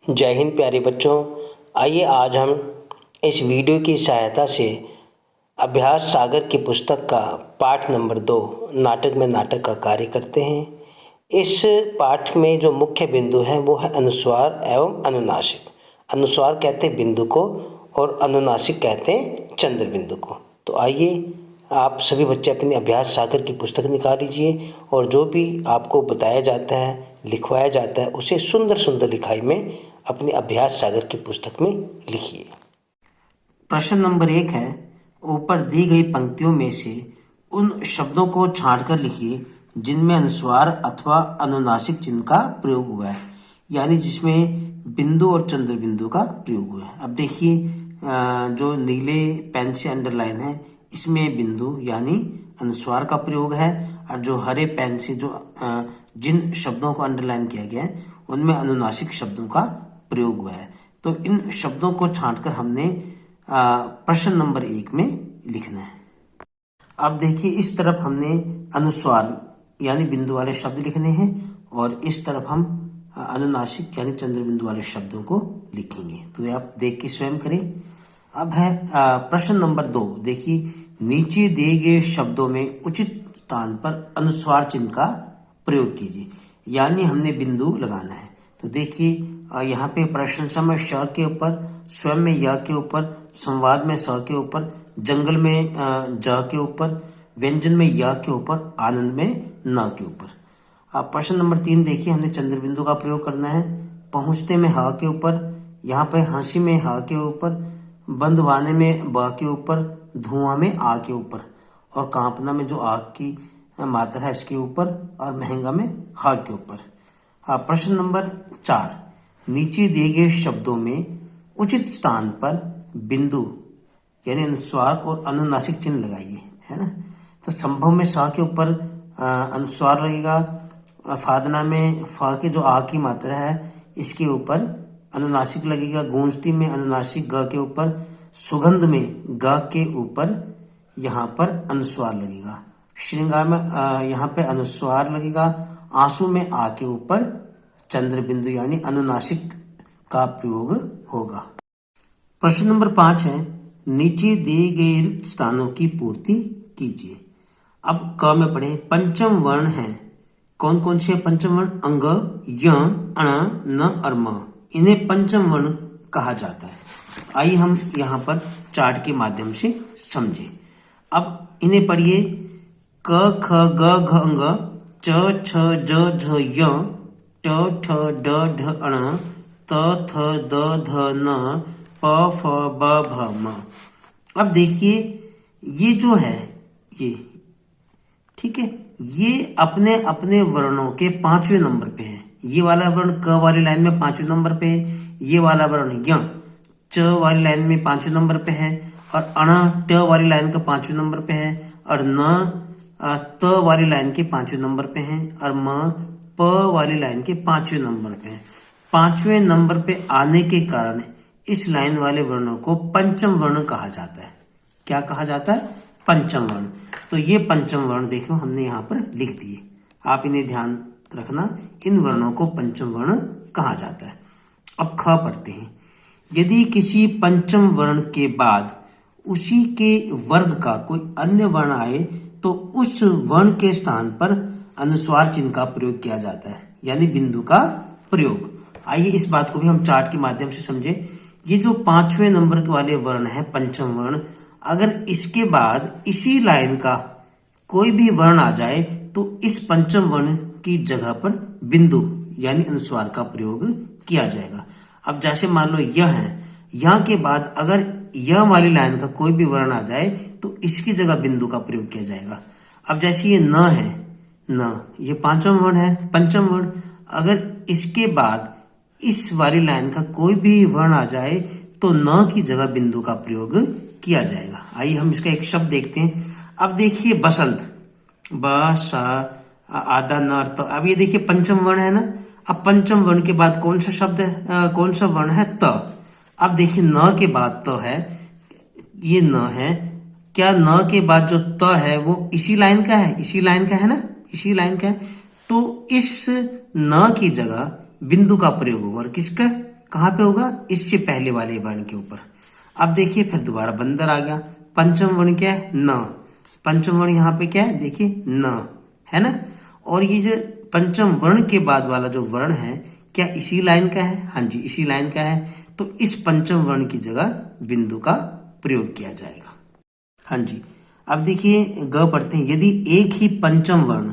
जय हिंद प्यारे बच्चों। आइए आज हम इस वीडियो की सहायता से अभ्यास सागर की पुस्तक का पाठ नंबर 2 नाटक में नाटक का कार्य करते हैं। इस पाठ में जो मुख्य बिंदु है वो है अनुस्वार एवं अनुनासिक। अनुस्वार कहते हैं बिंदु को और अनुनासिक कहते हैं चंद्र बिंदु को। तो आइए आप सभी बच्चे अपनी अभ्यास सागर की पुस्तक निकाल लीजिए और जो भी आपको बताया जाता है, लिखवाया जाता है, उसे सुंदर सुंदर लिखाई में अपने अभ्यास सागर की पुस्तक में लिखिए। प्रश्न नंबर 1 है, ऊपर दी गई पंक्तियों में से उन शब्दों को छांटकर लिखिए जिनमें अनुस्वार अथवा अनुनासिक चिन्ह का प्रयोग हुआ है, यानी जिसमें बिंदु और चंद्र बिंदु का प्रयोग हुआ है। अब देखिए जो नीले पेन से अंडरलाइन है इसमें बिंदु यानी अनुस्वार का प्रयोग है, और जो हरे पेन से जो जिन शब्दों को अंडरलाइन किया गया है उनमें अनुनासिक शब्दों का प्रयोग हुआ है। तो इन शब्दों को छांटकर हमने प्रश्न नंबर 1 में लिखना है। अब देखिए इस तरफ हमने अनुस्वार यानी बिंदु वाले शब्द लिखने हैं और इस तरफ हम अनुनासिक यानी चंद्र बिंदु वाले शब्दों को लिखेंगे। तो ये आप देख के स्वयं करें। अब है प्रश्न नंबर 2। देखिए नीचे दिए गए शब्दों में उचित स्थान पर अनुस्वार चिन्ह का प्रयोग कीजिए, यानी हमने बिंदु लगाना है। तो देखिए यहाँ पे प्रशंसा में श के ऊपर, स्वयं में य के ऊपर, संवाद में स के ऊपर, जंगल में ज के ऊपर, व्यंजन में य के ऊपर, आनंद में न के ऊपर। अब प्रश्न नंबर 3 देखिए हमने चंद्र बिंदु का प्रयोग करना है। पहुंचते में ह के ऊपर, यहाँ पे हंसी में ह के ऊपर, बंधवाने में ब के ऊपर, धुआं में आ के ऊपर, और कांपना में जो आग की मात्रा है इसके ऊपर, और महंगा में ह के ऊपर। प्रश्न नंबर 4, नीचे दिए गए शब्दों में उचित स्थान पर बिंदु यानी अनुस्वार और अनुनासिक चिन्ह लगाइए, है ना। तो संभव में सा के ऊपर अनुस्वार लगेगा, फादना में फा के जो आ की मात्रा है इसके ऊपर अनुनासिक लगेगा, गूंजती में अनुनासिक ग के ऊपर, सुगंध में ग के ऊपर यहाँ पर अनुस्वार लगेगा, श्रृंगार में यहाँ पे अनुस्वार लगेगा, आंसू में आ के ऊपर चंद्र बिंदु यानी अनुनासिक का प्रयोग होगा। प्रश्न नंबर 5 है, नीचे दिए गए रिक्त स्थानों की पूर्ति कीजिए। अब क में पढ़े, पंचम वर्ण है। कौन कौन से पंचम वर्ण? अंग, य, अण, न और म। इन्हें पंचम वर्ण कहा जाता है। आइए हम यहाँ पर चार्ट के माध्यम से समझें। अब इन्हें पढ़िए, क ख ग घ अंग, च छ ज झ य, ट ठ ड ढ अण, त थ द ध न, प फ ब भ म। अब देखिए ये जो है ये, ठीक है, ये अपने अपने वर्णों के 5वें नंबर पे है। ये वाला वर्ण क वाली लाइन में 5वें नंबर पे है, ये वाला वर्ण य च वाली लाइन में 5वें नंबर पे है, और अण ट वाली लाइन का 5वें नंबर पे है, और न त वाली लाइन के 5वें नंबर पे है, और म प वाली लाइन के 5वें नंबर पे है। 5वें नंबर पे आने के कारण इस लाइन वाले वर्णों को पंचम वर्ण कहा जाता है। क्या कहा जाता है? पंचम वर्ण। तो ये पंचम वर्ण देखो हमने यहाँ पर लिख दिए, आप इन्हें ध्यान रखना, इन वर्णों को पंचम वर्ण कहा जाता है। अब ख पढ़ते हैं। यदि किसी पंचम वर्ण के बाद उसी के वर्ग का कोई अन्य वर्ण आए तो उस वर्ण के स्थान पर अनुस्वार चिन्ह का प्रयोग किया जाता है, यानी बिंदु का प्रयोग। आइए इस बात को भी हम चार्ट के माध्यम से समझें। ये जो 5वें नंबर वाले वर्ण है पंचम वर्ण, अगर इसके बाद इसी लाइन का कोई भी वर्ण आ जाए तो इस पंचम वर्ण की जगह पर बिंदु यानी अनुस्वार का प्रयोग किया जाएगा। अब जैसे मान लो यह है, यहाँ के बाद अगर यह वाली लाइन का कोई भी वर्ण आ जाए तो इसकी जगह बिंदु का प्रयोग किया जाएगा। अब जैसे ये न है, न ये 5वां वर्ण है, पंचम वर्ण, अगर इसके बाद इस वाली लाइन का कोई भी वर्ण आ जाए तो न की जगह बिंदु का प्रयोग किया जाएगा। आइए हम इसका एक शब्द देखते हैं। अब देखिए बसंत, ब स आधा न। तो अब ये देखिए पंचम वर्ण है ना। अब पंचम वर्ण के बाद कौन सा शब्द है, कौन सा वर्ण है? त। अब देखिए न के बाद त है, ये न है। क्या न के बाद जो त है वो इसी लाइन का है? इसी लाइन का है ना, इसी लाइन का है। तो इस न की जगह बिंदु का प्रयोग होगा, और किसका? कहाँ पे होगा? इससे पहले वाले वर्ण के ऊपर। अब देखिए फिर दोबारा बंदर आ गया। पंचम वर्ण क्या है? न। पंचम वर्ण यहाँ पे क्या है? देखिए न, है ना। और ये जो पंचम वर्ण के बाद वाला जो वर्ण है, क्या इसी लाइन का है? हाँ जी, इसी लाइन का है। तो इस पंचम वर्ण की जगह बिंदु का प्रयोग किया जाएगा। हाँ जी, अब देखिए ग पढ़ते हैं। यदि एक ही पंचम वर्ण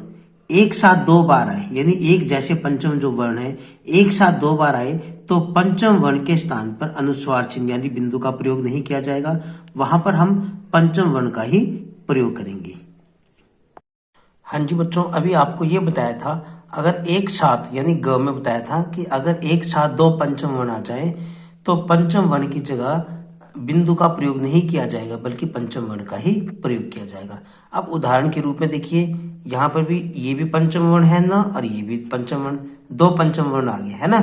एक साथ दो बार आए, यानी एक जैसे पंचम जो वर्ण है एक साथ दो बार आए, तो पंचम वर्ण के स्थान पर अनुस्वार चिन्ह यानी बिंदु का प्रयोग नहीं किया जाएगा। वहां पर हम पंचम वर्ण का ही प्रयोग करेंगे। हाँ जी बच्चों, अभी आपको ये बताया था, अगर एक साथ यानी ग में बताया था कि अगर एक साथ दो पंचम वर्ण आ जाए तो पंचम वर्ण की जगह बिंदु का प्रयोग नहीं किया जाएगा, बल्कि पंचम वर्ण का ही प्रयोग किया जाएगा। अब उदाहरण के रूप में देखिए, यहाँ पर भी ये भी पंचम वर्ण है ना, और ये भी पंचम वर्ण, दो पंचम वर्ण आ गए, है ना।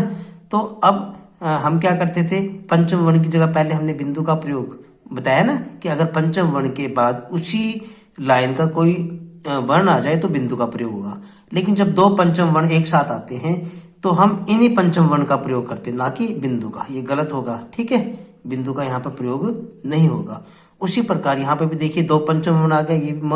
तो अब हम क्या करते थे, पंचम वर्ण की जगह पहले हमने बिंदु का प्रयोग बताया ना, कि अगर पंचम वर्ण के बाद उसी लाइन का कोई वर्ण आ जाए तो बिंदु का प्रयोग होगा। लेकिन जब दो पंचम वर्ण एक साथ आते हैं तो हम इन्हीं पंचम वर्ण का प्रयोग करते हैं, ना कि बिंदु का। ये गलत होगा, ठीक है, बिंदु का यहाँ पर प्रयोग नहीं होगा। उसी प्रकार यहाँ पे भी देखिए दो पंचम वर्ण आ गया, ये भी म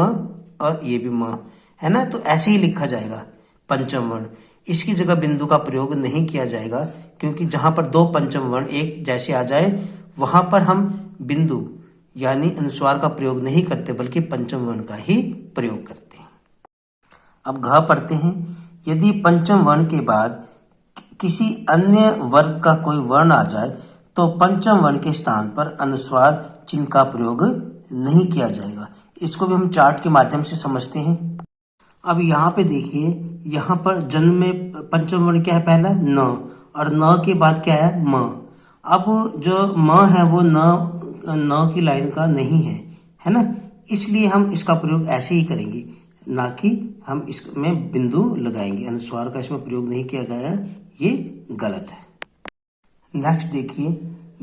और ये भी म, है ना। तो ऐसे ही लिखा जाएगा पंचम वर्ण, इसकी जगह बिंदु का प्रयोग नहीं किया जाएगा, क्योंकि जहां पर दो पंचम वर्ण एक जैसे आ जाए वहां पर हम बिंदु यानी अनुस्वार का प्रयोग नहीं करते, बल्कि पंचम वर्ण का ही प्रयोग करते हैं। अब घ पढ़ते हैं। यदि पंचम वर्ण के बाद किसी अन्य वर्ग का कोई वर्ण आ जाए तो पंचम वर्ण के स्थान पर अनुस्वार चिन्ह का प्रयोग नहीं किया जाएगा। इसको भी हम चार्ट के माध्यम से समझते हैं। अब यहाँ पे देखिए, यहाँ पर जन्म में पंचम वर्ण क्या है? पहला न, और न के बाद क्या है? म। अब जो म है वो न की लाइन का नहीं है ना, इसलिए हम इसका प्रयोग ऐसे ही करेंगे, ना कि हम इसमें बिंदु लगाएंगे। अनुस्वार का इसमें प्रयोग नहीं किया गया है, ये गलत है। नेक्स्ट देखिए,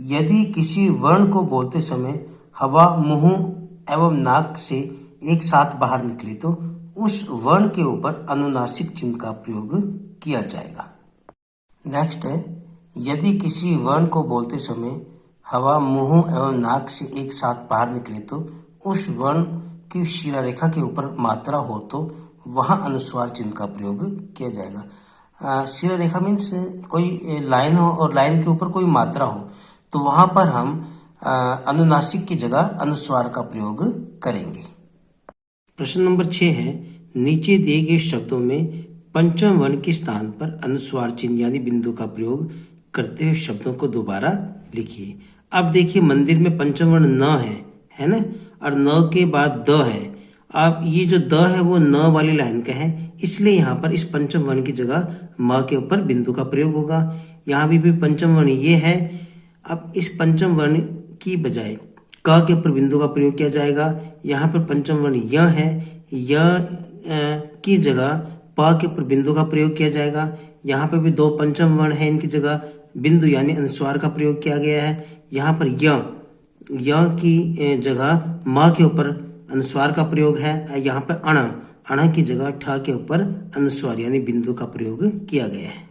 यदि किसी वर्ण को बोलते समय हवा मुंह एवं नाक से एक साथ बाहर निकले तो उस वर्ण के ऊपर अनुनासिक चिन्ह का प्रयोग किया जाएगा। नेक्स्ट है, यदि किसी वर्ण को बोलते समय हवा मुंह एवं नाक से एक साथ बाहर निकले तो उस वर्ण की शिरा रेखा के ऊपर मात्रा हो तो वहां अनुस्वार चिन्ह का प्रयोग किया जाएगा। शिरा रेखा मीन्स कोई लाइन हो और लाइन के ऊपर कोई मात्रा हो, तो वहां पर हम अनुनासिक की जगह अनुस्वार का प्रयोग करेंगे। प्रश्न नंबर 6 है, नीचे दिए गए शब्दों में पंचम वर्ण के स्थान पर अनुस्वार चिन्ह यानी बिंदु का प्रयोग करते हुए शब्दों को दोबारा लिखिए। अब देखिए, मंदिर में पंचम वर्ण न है ना, और न के बाद द है। अब ये जो द है वो न वाली लाइन का है, इसलिए यहाँ पर इस पंचम वर्ण की जगह म के ऊपर बिंदु का प्रयोग होगा। यहाँ भी पंचम वर्ण ये है। अब इस पंचम वर्ण की बजाय क के ऊपर बिंदु का प्रयोग किया जाएगा। यहाँ पर पंचम वर्ण य है, य की जगह प के ऊपर बिंदु का प्रयोग किया जाएगा। यहाँ पर भी दो पंचम वर्ण है, इनकी जगह बिंदु यानी अनुस्वार का प्रयोग किया गया है। यहाँ पर य की जगह म के ऊपर अनुस्वार का प्रयोग है। यहाँ पर अण की जगह ठ के ऊपर अनुस्वार यानी बिंदु का प्रयोग किया गया है।